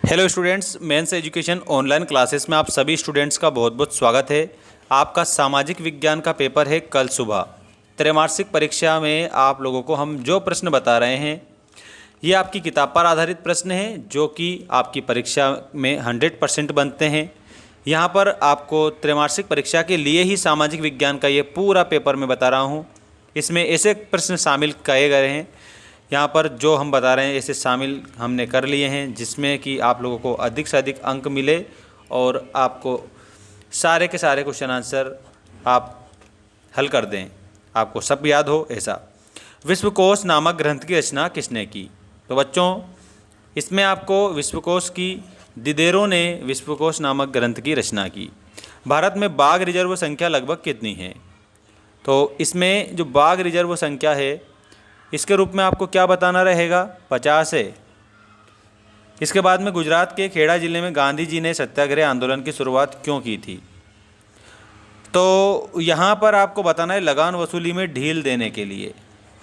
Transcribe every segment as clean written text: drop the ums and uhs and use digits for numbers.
Hello students, men's education online classes में आप सभी स्टूडेंट्स का बहुत बहुत स्वागत है। आपका सामाजिक विज्ञान का पेपर है कल सुबह। त्रैमासिक परीक्षा में आप लोगों को हम जो प्रश्न बता रहे हैं ये आपकी किताब पर आधारित प्रश्न हैं जो कि आपकी परीक्षा में 100% बनते हैं। यहाँ पर आपको त्रैमासिक परीक्षा के लिए ही सामाजिक विज्ञान का ये पूरा पेपर मैं बता रहा हूँ। इसमें ऐसे प्रश्न शामिल किए गए हैं यहाँ पर जो हम बता रहे हैं ऐसे शामिल हमने कर लिए हैं जिसमें कि आप लोगों को अधिक से अधिक अंक मिले और आपको सारे के सारे क्वेश्चन आंसर आप हल कर दें, आपको सब याद हो ऐसा। विश्वकोश नामक ग्रंथ की रचना किसने की? तो बच्चों इसमें आपको विश्वकोश की दिदेरों ने विश्वकोश नामक ग्रंथ की रचना की। भारत में बाघ रिजर्व संख्या लगभग कितनी है? तो इसमें जो बाघ रिजर्व संख्या है इसके रूप में आपको क्या बताना रहेगा? 50 है। इसके बाद में गुजरात के खेड़ा जिले में गांधी जी ने सत्याग्रह आंदोलन की शुरुआत क्यों की थी? तो यहाँ पर आपको बताना है लगान वसूली में ढील देने के लिए,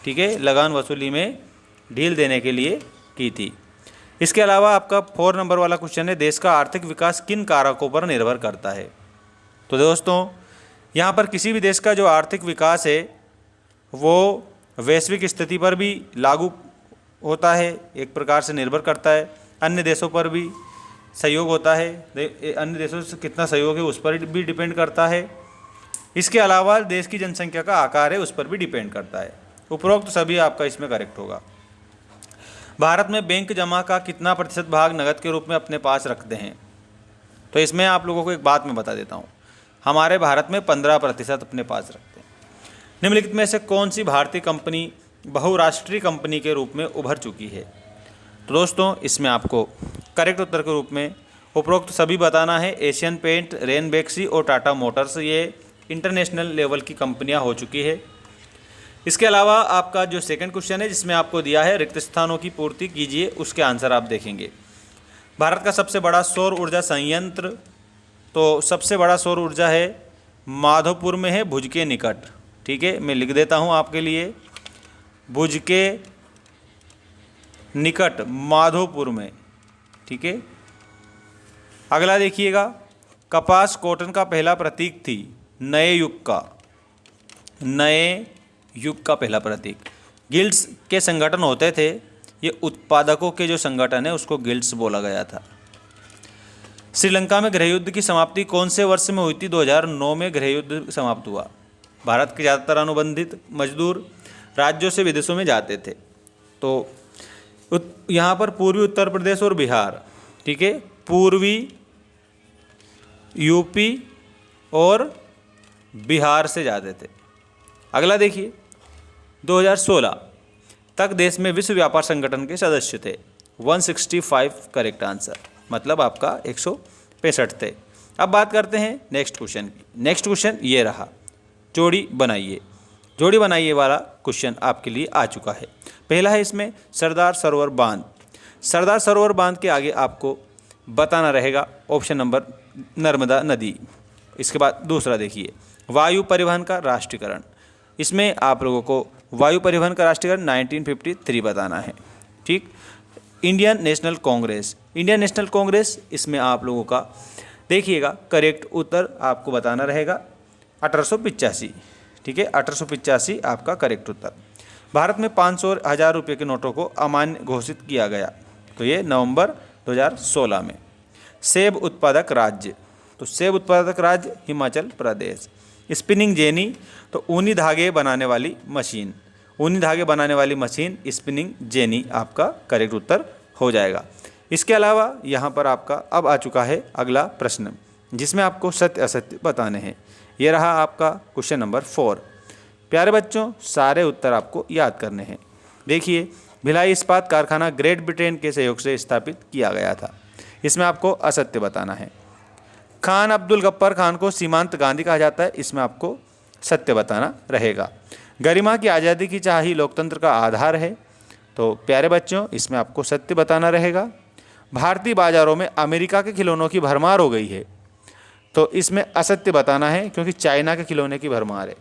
ठीक है, लगान वसूली में ढील देने के लिए की थी। इसके अलावा आपका 4 नंबर वाला क्वेश्चन है, देश का आर्थिक विकास किन कारकों पर निर्भर करता है? तो दोस्तों यहाँ पर किसी भी देश का जो आर्थिक विकास है वो वैश्विक स्थिति पर भी लागू होता है, एक प्रकार से निर्भर करता है। अन्य देशों पर भी सहयोग होता है, अन्य देशों से कितना सहयोग है उस पर भी डिपेंड करता है। इसके अलावा देश की जनसंख्या का आकार है उस पर भी डिपेंड करता है। उपरोक्त सभी आपका इसमें करेक्ट होगा। भारत में बैंक जमा का कितना प्रतिशत भाग नकद के रूप में अपने पास रखते हैं? तो इसमें आप लोगों को एक बात मैं बता देता हूँ, हमारे भारत में 15% अपने पास रखते हैं। निम्नलिखित में से कौन सी भारतीय कंपनी बहुराष्ट्रीय कंपनी के रूप में उभर चुकी है? तो दोस्तों इसमें आपको करेक्ट उत्तर के रूप में उपरोक्त सभी बताना है। एशियन पेंट, रेनबैक्सी और टाटा मोटर्स ये इंटरनेशनल लेवल की कंपनियां हो चुकी है। इसके अलावा आपका जो सेकंड क्वेश्चन है जिसमें आपको दिया है रिक्त स्थानों की पूर्ति कीजिए, उसके आंसर आप देखेंगे। भारत का सबसे बड़ा सौर ऊर्जा संयंत्र, तो सबसे बड़ा सौर ऊर्जा है माधोपुर में है, भुज के निकट, ठीक है, मैं लिख देता हूँ आपके लिए, भुज के निकट माधोपुर में, ठीक है। अगला देखिएगा, कपास कॉटन का पहला प्रतीक थी नए युग का, नए युग का पहला प्रतीक। गिल्ड्स के संगठन होते थे, ये उत्पादकों के जो संगठन है उसको गिल्ड्स बोला गया था। श्रीलंका में गृहयुद्ध की समाप्ति कौन से वर्ष में हुई थी? 2009 में गृहयुद्ध समाप्त हुआ। भारत के ज़्यादातर अनुबंधित मजदूर राज्यों से विदेशों में जाते थे। तो यहाँ पर पूर्वी उत्तर प्रदेश और बिहार, ठीक है, पूर्वी यूपी और बिहार से जाते थे। अगला देखिए, 2016 तक देश में विश्व व्यापार संगठन के सदस्य थे। 165 करेक्ट आंसर, मतलब आपका 165 थे। अब बात करते हैं नेक्स्ट क्वेश्चन की। नेक्स्ट क्वेश्चन ये रहा, जोड़ी बनाइए। जोड़ी बनाइए वाला क्वेश्चन आपके लिए आ चुका है। पहला है इसमें सरदार सरोवर बांध। सरदार सरोवर बांध के आगे आपको बताना रहेगा ऑप्शन नंबर नर्मदा नदी। इसके बाद दूसरा देखिए, वायु परिवहन का राष्ट्रीयकरण। इसमें आप लोगों को वायु परिवहन का राष्ट्रीयकरण 1953 बताना है, ठीक। Indian national Congress, Indian national Congress, इसमें आप लोगों का देखिएगा करेक्ट उत्तर आपको बताना रहेगा 1885, ठीक है, 1885 आपका करेक्ट उत्तर। भारत में 500 और 1000 रुपये के नोटों को अमान्य घोषित किया गया, तो ये नवंबर 2016 में। सेब उत्पादक राज्य, तो सेब उत्पादक राज्य हिमाचल प्रदेश। स्पिनिंग जेनी, तो ऊनी धागे बनाने वाली मशीन, ऊनी धागे बनाने वाली मशीन स्पिनिंग जेनी आपका करेक्ट उत्तर हो जाएगा। इसके अलावा यहाँ पर आपका अब आ चुका है अगला प्रश्न जिसमें आपको सत्य असत्य बताने हैं। ये रहा आपका क्वेश्चन नंबर 4। प्यारे बच्चों सारे उत्तर आपको याद करने हैं। देखिए, भिलाई इस्पात कारखाना ग्रेट ब्रिटेन के सहयोग से स्थापित किया गया था। इसमें आपको असत्य बताना है। खान अब्दुल गफ्फार खान को सीमांत गांधी कहा जाता है, इसमें आपको सत्य बताना रहेगा। गरिमा की आज़ादी की चाह ही लोकतंत्र का आधार है, तो प्यारे बच्चों इसमें आपको सत्य बताना रहेगा। भारतीय बाजारों में अमेरिका के खिलौनों की भरमार हो गई है, तो इसमें असत्य बताना है क्योंकि चाइना के खिलौने की भरमार है।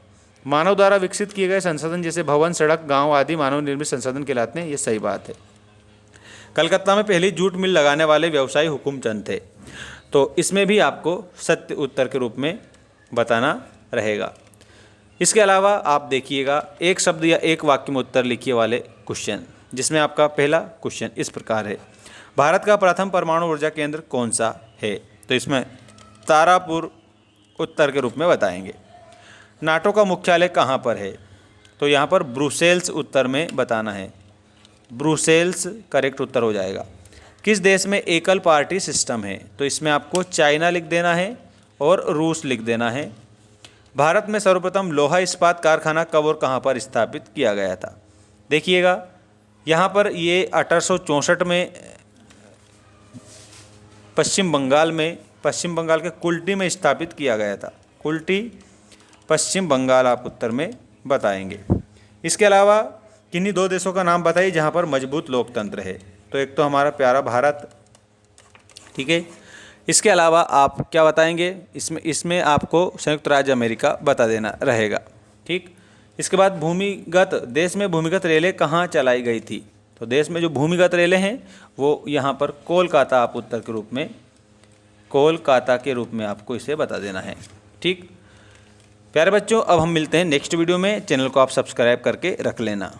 मानव द्वारा विकसित किए गए संसाधन जैसे भवन, सड़क, गांव आदि मानव निर्मित संसाधन कहलाते हैं, ये सही बात है। कलकत्ता में पहली जूट मिल लगाने वाले व्यवसायी हुकुमचंद थे। तो इसमें भी आपको सत्य उत्तर के रूप में बताना रहेगा। इसके अलावा आप देखिएगा एक शब्द या एक वाक्य में उत्तर लिखिए वाले क्वेश्चन, जिसमें आपका पहला क्वेश्चन इस प्रकार है, भारत का प्रथम परमाणु ऊर्जा केंद्र कौन सा है? तो इसमें तारापुर उत्तर के रूप में बताएंगे। नाटो का मुख्यालय कहाँ पर है? तो यहाँ पर ब्रुसेल्स उत्तर में बताना है, ब्रुसेल्स करेक्ट उत्तर हो जाएगा। किस देश में एकल पार्टी सिस्टम है? तो इसमें आपको चाइना लिख देना है और रूस लिख देना है। भारत में सर्वप्रथम लोहा इस्पात कारखाना कब और कहाँ पर स्थापित किया गया था? देखिएगा यहाँ पर ये 1864 में पश्चिम बंगाल के कुल्टी में स्थापित किया गया था। कुल्टी पश्चिम बंगाल आप उत्तर में बताएंगे। इसके अलावा किन्हीं दो देशों का नाम बताइए जहाँ पर मजबूत लोकतंत्र है? तो एक तो हमारा प्यारा भारत, ठीक है। इसके अलावा आप क्या बताएंगे? इसमें आपको संयुक्त राज्य अमेरिका बता देना रहेगा, ठीक। इसके बाद देश में भूमिगत रेलें कहाँ चलाई गई थी? तो देश में जो भूमिगत रेलें हैं वो यहाँ पर कोलकाता आप उत्तर के रूप में, कोलकाता के रूप में आपको इसे बता देना है, ठीक। प्यारे बच्चों, अब हम मिलते हैं नेक्स्ट वीडियो में। चैनल को आप सब्सक्राइब करके रख लेना।